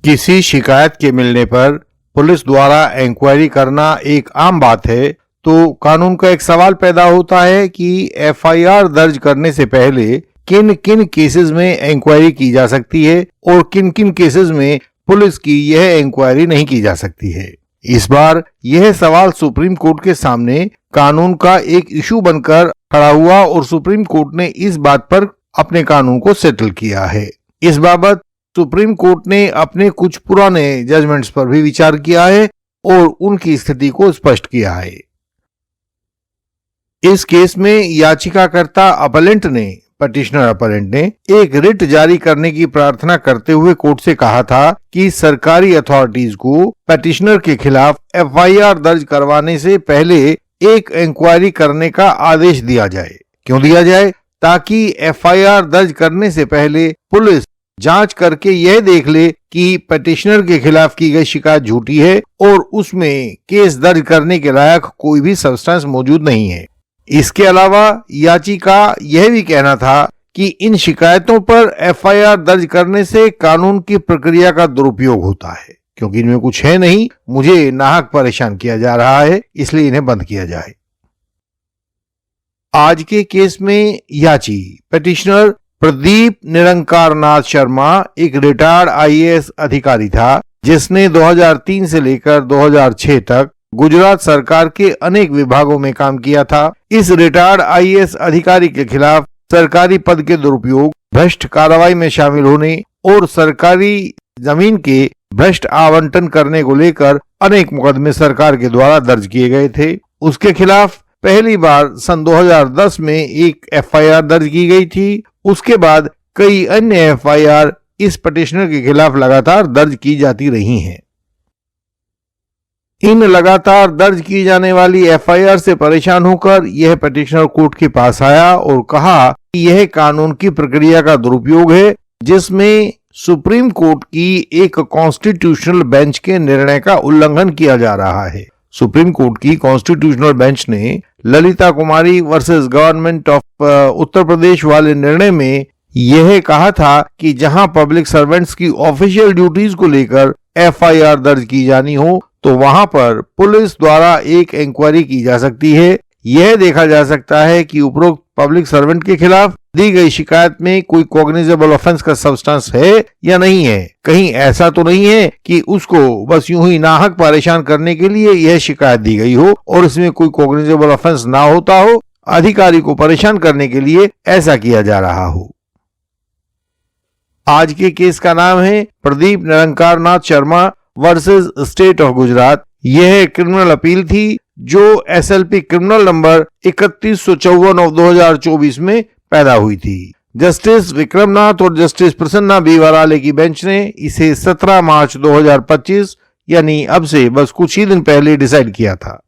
किसी शिकायत के मिलने पर पुलिस द्वारा इंक्वायरी करना एक आम बात है, तो कानून का एक सवाल पैदा होता है कि एफआईआर दर्ज करने से पहले किन किन केसेस में इंक्वायरी की जा सकती है और किन किन केसेस में पुलिस की यह इंक्वायरी नहीं की जा सकती है। इस बार यह सवाल सुप्रीम कोर्ट के सामने कानून का एक इशू बनकर खड़ा हुआ और सुप्रीम कोर्ट ने इस बात पर अपने कानून को सेटल किया है। इस बाबत सुप्रीम कोर्ट ने अपने कुछ पुराने जजमेंट्स पर भी विचार किया है और उनकी स्थिति को स्पष्ट किया है। इस केस में याचिकाकर्ता पिटिशनर अपलेंट ने एक रिट जारी करने की प्रार्थना करते हुए कोर्ट से कहा था कि सरकारी अथॉरिटीज को पिटिशनर के खिलाफ एफआईआर दर्ज करवाने से पहले एक इंक्वायरी करने का आदेश दिया जाए। क्यों दिया जाए? ताकि एफआईआर दर्ज करने से पहले पुलिस जांच करके यह देख ले कि पिटिशनर के खिलाफ की गई शिकायत झूठी है और उसमें केस दर्ज करने के लायक कोई भी सब्सटेंस मौजूद नहीं है। इसके अलावा याचिका यह भी कहना था कि इन शिकायतों पर एफआईआर दर्ज करने से कानून की प्रक्रिया का दुरुपयोग होता है, क्योंकि इनमें कुछ है नहीं, मुझे नाहक परेशान किया जा रहा है, इसलिए इन्हें बंद किया जाए। आज के केस में पिटिशनर प्रदीप निरंकार नाथ शर्मा एक रिटायर्ड आईएएस अधिकारी था, जिसने 2003 से लेकर 2006 तक गुजरात सरकार के अनेक विभागों में काम किया था। इस रिटायर्ड आईएएस अधिकारी के खिलाफ सरकारी पद के दुरुपयोग, भ्रष्ट कार्रवाई में शामिल होने और सरकारी जमीन के भ्रष्ट आवंटन करने को लेकर अनेक मुकदमे सरकार के द्वारा दर्ज किए गए थे। उसके खिलाफ पहली बार सन 2010 में एक एफआईआर दर्ज की गई थी। उसके बाद कई अन्य एफआईआर इस पिटिशनर के खिलाफ लगातार दर्ज की जाती रही हैं। इन लगातार दर्ज की जाने वाली एफआईआर से परेशान होकर यह पिटिशनर कोर्ट के पास आया और कहा कि यह कानून की प्रक्रिया का दुरुपयोग है, जिसमें सुप्रीम कोर्ट की एक कॉन्स्टिट्यूशनल बेंच के निर्णय का उल्लंघन किया जा रहा है। सुप्रीम कोर्ट की कॉन्स्टिट्यूशनल बेंच ने ललिता कुमारी versus government of Uttar Pradesh वाले निर्णय में यह कहा था कि जहां पब्लिक सर्वेंट्स की ऑफिशियल ड्यूटीज को लेकर एफआईआर दर्ज की जानी हो तो वहां पर पुलिस द्वारा एक इंक्वायरी की जा सकती है। यह देखा जा सकता है कि उपरोक्त पब्लिक सर्वेंट के खिलाफ दी गई शिकायत में कोई कॉग्निजेबल ऑफेंस का सब्सटेंस है या नहीं है। कहीं ऐसा तो नहीं है कि उसको बस यूं ही नाहक परेशान करने के लिए यह शिकायत दी गई हो और इसमें कोई कॉग्निजेबल ऑफेंस ना होता हो, अधिकारी को परेशान करने के लिए ऐसा किया जा रहा हो। आज के केस का नाम है Pradeep Nirankar Nath Sharma versus state of Gujarat. यह क्रिमिनल अपील थी जो एसएलपी क्रिमिनल नंबर 3154 ऑफ 2024 में पैदा हुई थी। जस्टिस विक्रमनाथ और जस्टिस प्रसन्ना बी वराले की बेंच ने इसे 17 मार्च 2025 यानी अब से बस कुछ ही दिन पहले डिसाइड किया था।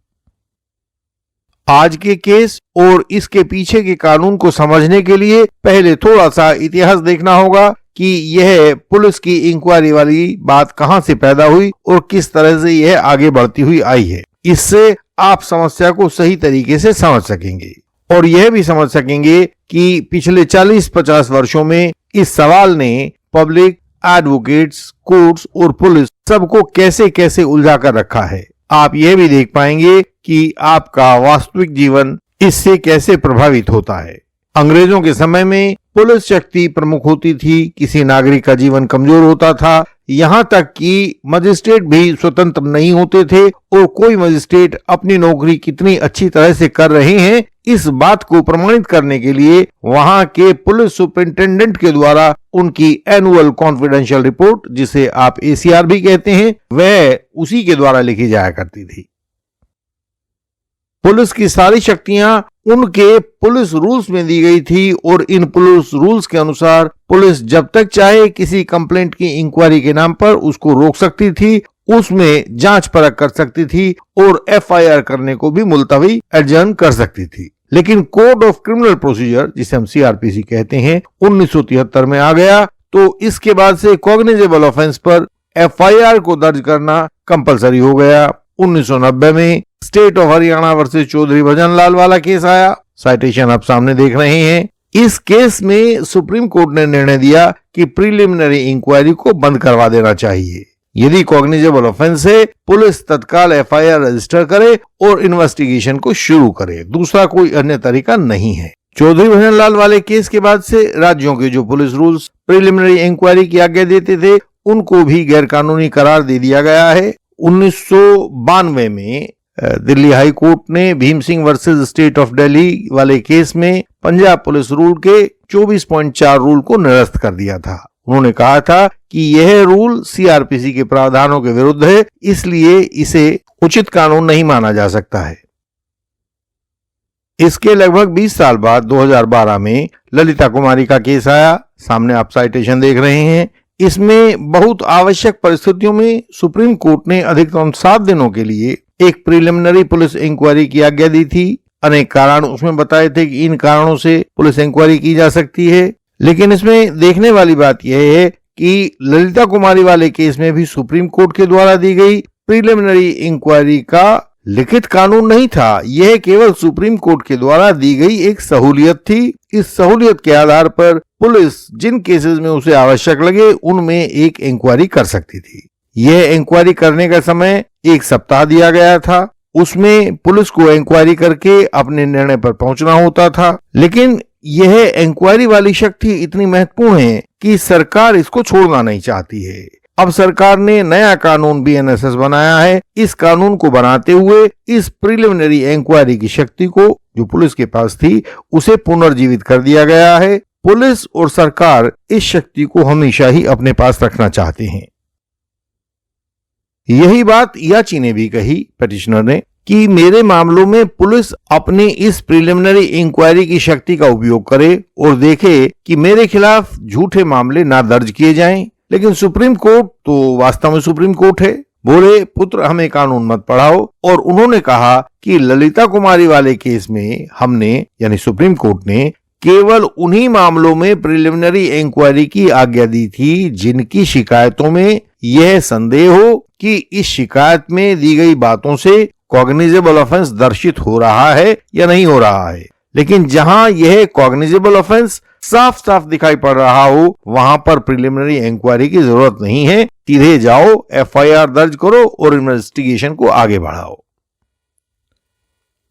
आज के केस और इसके पीछे के कानून को समझने के लिए पहले थोड़ा सा इतिहास देखना होगा कि यह पुलिस की इंक्वायरी वाली बात कहां से पैदा हुई और किस तरह से यह आगे बढ़ती हुई आई है। इससे आप समस्या को सही तरीके से समझ सकेंगे और यह भी समझ सकेंगे कि पिछले 40-50 वर्षों में इस सवाल ने पब्लिक, एडवोकेट्स, कोर्ट्स और पुलिस सबको कैसे कैसे उलझा कर रखा है। आप यह भी देख पाएंगे कि आपका वास्तविक जीवन इससे कैसे प्रभावित होता है। अंग्रेजों के समय में पुलिस शक्ति प्रमुख होती थी, किसी नागरिक का जीवन कमजोर होता था, यहाँ तक कि मजिस्ट्रेट भी स्वतंत्र नहीं होते थे और कोई मजिस्ट्रेट अपनी नौकरी कितनी अच्छी तरह से कर रहे हैं इस बात को प्रमाणित करने के लिए वहां के पुलिस सुपरिंटेंडेंट के द्वारा उनकी एनुअल कॉन्फिडेंशियल रिपोर्ट, जिसे आप एसीआर भी कहते हैं, वह उसी के द्वारा लिखी जाया करती थी। पुलिस की सारी शक्तियां उनके पुलिस रूल्स में दी गई थी और इन पुलिस रूल्स के अनुसार पुलिस जब तक चाहे किसी कंप्लेंट की इंक्वायरी के नाम पर उसको रोक सकती थी, उसमें जांच परख कर सकती थी और एफआईआर करने को भी मुलतवी एडजर्न कर सकती थी। लेकिन कोड ऑफ क्रिमिनल प्रोसीजर, जिसे हम सीआरपीसी कहते हैं, 1973 में आ गया, तो इसके बाद से कॉग्निजेबल ऑफेंस पर एफआईआर को दर्ज करना कंपलसरी हो गया। 1990 में state of Haryana versus Chaudhary Bhajan Lal वाला केस आया। साइटेशन आप सामने देख रहे हैं। इस केस में सुप्रीम कोर्ट ने निर्णय दिया कि प्रीलिमिनरी इंक्वायरी को बंद करवा देना चाहिए। यदि कॉग्निजेबल ऑफेंस है, पुलिस तत्काल एफआईआर रजिस्टर करे और इन्वेस्टिगेशन को शुरू करे। दूसरा कोई अन्य तरीका नहीं है। चौधरी भजनलाल वाले केस के बाद से राज्यों के जो पुलिस रूल्स प्रीलिमिनरी इंक्वायरी की आज्ञा देते थे, उनको भी गैरकानूनी करार दे दिया गया है। 1992 में दिल्ली हाई कोर्ट ने Bhim Singh versus state of Delhi वाले केस में पंजाब पुलिस रूल के 24.4 रूल को निरस्त कर दिया था। उन्होंने कहा था कि यह रूल सीआरपीसी के प्रावधानों के विरुद्ध है, इसलिए इसे उचित कानून नहीं माना जा सकता है। इसके लगभग 20 साल बाद 2012 में ललिता कुमारी का केस आया। सामने आप साइटेशन देख रहे हैं। इसमें बहुत आवश्यक परिस्थितियों में सुप्रीम कोर्ट ने अधिकतम 7 दिनों के लिए एक प्रीलिमिनरी पुलिस इंक्वायरी की आज्ञा दी थी। अनेक कारण उसमें बताए थे कि इन कारणों से पुलिस इंक्वायरी की जा सकती है, लेकिन इसमें देखने वाली बात यह है कि ललिता कुमारी वाले केस में भी सुप्रीम कोर्ट के द्वारा दी गई प्रीलिमिनरी इंक्वायरी का लिखित कानून नहीं था। यह केवल सुप्रीम कोर्ट के द्वारा दी गई एक सहूलियत थी। इस सहूलियत के आधार पर पुलिस जिन केसेस में उसे आवश्यक लगे उनमें एक इंक्वायरी कर सकती थी। यह इंक्वायरी करने का समय 1 सप्ताह दिया गया था। उसमें पुलिस को इंक्वायरी करके अपने निर्णय पर पहुंचना होता था, लेकिन यह इंक्वायरी वाली शक्ति इतनी महत्वपूर्ण है कि सरकार इसको छोड़ना नहीं चाहती है। अब सरकार ने नया कानून बीएनएसएस बनाया है। इस कानून को बनाते हुए इस प्रीलिमिनरी इंक्वायरी की शक्ति को जो पुलिस के पास थी उसे पुनर्जीवित कर दिया गया है। पुलिस और सरकार इस शक्ति को हमेशा ही अपने पास रखना चाहते हैं। यही बात याची ने भी कही, पिटिशनर ने, कि मेरे मामलों में पुलिस अपनी इस प्रीलिमिनरी इंक्वायरी की शक्ति का उपयोग करे और देखे कि मेरे खिलाफ झूठे मामले ना दर्ज किए जाएं। लेकिन सुप्रीम कोर्ट तो वास्तव में सुप्रीम कोर्ट है। बोले, पुत्र हमें कानून मत पढ़ाओ। और उन्होंने कहा कि ललिता कुमारी वाले केस में हमने यानी सुप्रीम कोर्ट ने केवल उन्हीं मामलों में प्रीलिमिनरी इंक्वायरी की आज्ञा दी थी जिनकी शिकायतों में यह संदेह हो कि इस शिकायत में दी गई बातों से कॉग्निजेबल ऑफेंस दर्शित हो रहा है या नहीं हो रहा है। लेकिन जहां यह कॉग्निजेबल ऑफेंस साफ साफ दिखाई पड़ रहा हो, वहां पर प्रीलिमिनरी इंक्वायरी की जरूरत नहीं है। सीधे जाओ, एफआईआर दर्ज करो और इन्वेस्टिगेशन को आगे बढ़ाओ।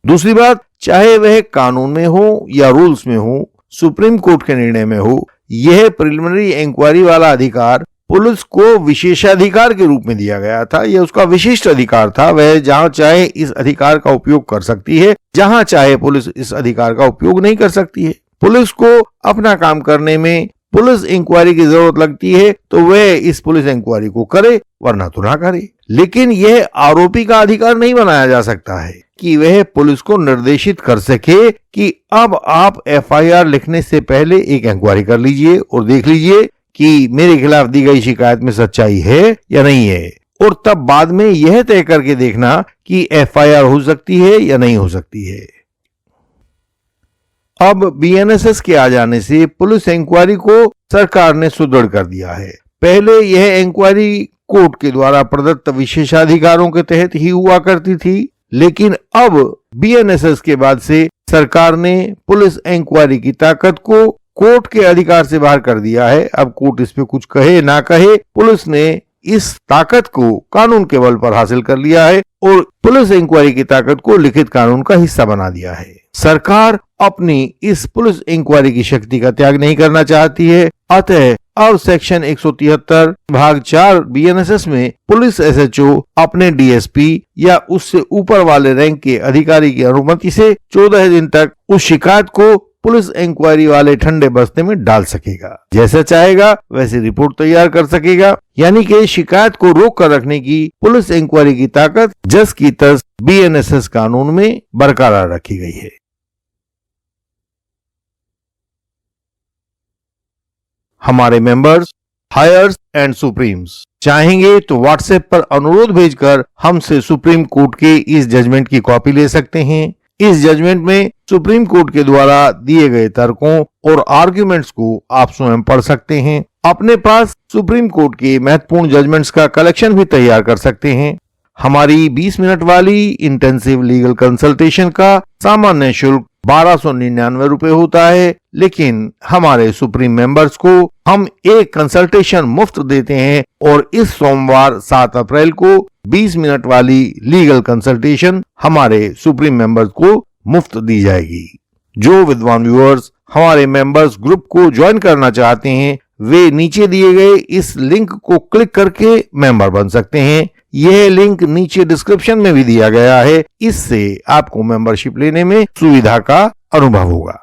दूसरी बात, चाहे वह कानून में हो या रूल्स में हो, सुप्रीम कोर्ट के निर्णय में हो, यह प्रीलिमिनरी इंक्वायरी वाला अधिकार पुलिस को विशेषाधिकार के रूप में दिया गया था। यह उसका विशिष्ट अधिकार था। वह जहां चाहे इस अधिकार का उपयोग कर सकती है, जहां चाहे पुलिस इस अधिकार का उपयोग नहीं कर सकती है। पुलिस को अपना काम करने में पुलिस इंक्वायरी की जरूरत लगती है तो वह इस पुलिस इंक्वायरी को करे, वरना तो ना करे। लेकिन यह आरोपी का अधिकार नहीं बनाया जा सकता है कि वह पुलिस को निर्देशित कर सके कि अब आप एफआईआर लिखने से पहले एक इंक्वायरी कर लीजिए और देख लीजिए कि मेरे खिलाफ दी गई शिकायत में सच्चाई है या नहीं है, और तब बाद में यह तय करके देखना कि एफआईआर हो सकती है या नहीं हो सकती है। अब बीएनएसएस के आ जाने से पुलिस इंक्वायरी को सरकार ने सुदृढ़ कर दिया है। पहले यह इंक्वायरी कोर्ट के द्वारा प्रदत्त विशेषाधिकारों के तहत ही हुआ करती थी, लेकिन अब बीएनएसएस के बाद से सरकार ने पुलिस इंक्वायरी की ताकत को कोर्ट के अधिकार से बाहर कर दिया है। अब कोर्ट इस पे कुछ कहे ना कहे, पुलिस ने इस ताकत को कानून के बल पर हासिल कर लिया है और पुलिस इंक्वायरी की ताकत को लिखित कानून का हिस्सा बना दिया है। सरकार अपनी इस पुलिस इंक्वायरी की शक्ति का त्याग नहीं करना चाहती है। अतः अब सेक्शन 173 भाग 4 बीएनएसएस में पुलिस एसएचओ अपने डीएसपी या उससे ऊपर वाले रैंक के अधिकारी की अनुमति से 14 दिन तक उस शिकायत को पुलिस इंक्वायरी वाले ठंडे बस्ते में डाल सकेगा। जैसा चाहेगा वैसे रिपोर्ट तैयार कर सकेगा। यानी कि शिकायत को रोक कर रखने की पुलिस इंक्वायरी की ताकत जस की तस बीएनएसएस कानून में बरकरार रखी गई है। हमारे मेंबर्स, हायर्स एंड सुप्रीम्स चाहेंगे तो व्हाट्सएप पर अनुरोध भेजकर हमसे सुप्रीम कोर्ट के इस जजमेंट की कॉपी ले सकते हैं। इस जजमेंट में सुप्रीम कोर्ट के द्वारा दिए गए तर्कों और आर्ग्यूमेंट्स को आप स्वयं पढ़ सकते हैं। अपने पास सुप्रीम कोर्ट के महत्वपूर्ण जजमेंट्स का कलेक्शन भी तैयार कर सकते हैं। हमारी 20 मिनट वाली इंटेंसिव लीगल कंसल्टेशन का सामान्य शुल्क 1299 रुपए होता है, लेकिन हमारे सुप्रीम मेंबर्स को हम एक कंसल्टेशन मुफ्त देते हैं और इस सोमवार 7 अप्रैल को 20 मिनट वाली लीगल कंसल्टेशन हमारे सुप्रीम मेंबर्स को मुफ्त दी जाएगी। जो विद्वान व्यूअर्स हमारे मेंबर्स ग्रुप को ज्वाइन करना चाहते हैं वे नीचे दिए गए इस लिंक को क्लिक करके मेंबर बन सकते हैं। यह लिंक नीचे डिस्क्रिप्शन में भी दिया गया है। इससे आपको मेंबरशिप लेने में सुविधा का अनुभव होगा।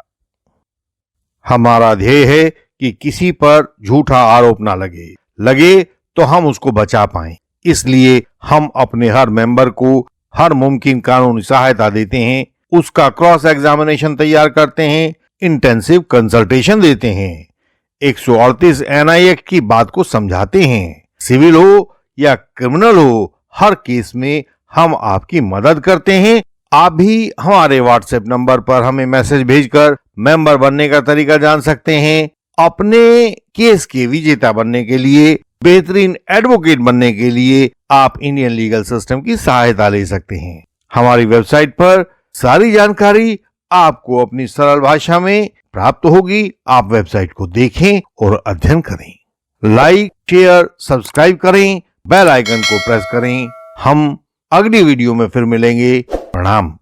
हमारा ध्येय है कि किसी पर झूठा आरोप ना लगे तो हम उसको बचा पाएं। इसलिए हम अपने हर मेंबर को हर मुमकिन कानूनी सहायता देते हैं, उसका क्रॉस एग्जामिनेशन तैयार करते हैं, इंटेंसिव कंसल्टेशन देते हैं, 138 NI एक्ट की बात को समझाते हैं। सिविल हो या क्रिमिनल हो, हर केस में हम आपकी मदद करते हैं। आप भी हमारे व्हाट्सएप नंबर पर हमें मैसेज भेजकर मेंबर बनने का तरीका जान सकते हैं। अपने केस के विजेता बनने के लिए, बेहतरीन एडवोकेट बनने के लिए आप इंडियन लीगल सिस्टम की सहायता ले सकते हैं। हमारी वेबसाइट पर सारी जानकारी आपको अपनी सरल भाषा में प्राप्त होगी। आप वेबसाइट को देखें और अध्ययन करें। लाइक, शेयर, सब्सक्राइब करें, बेल आइकन को प्रेस करें। हम अगली वीडियो में फिर मिलेंगे। प्रणाम।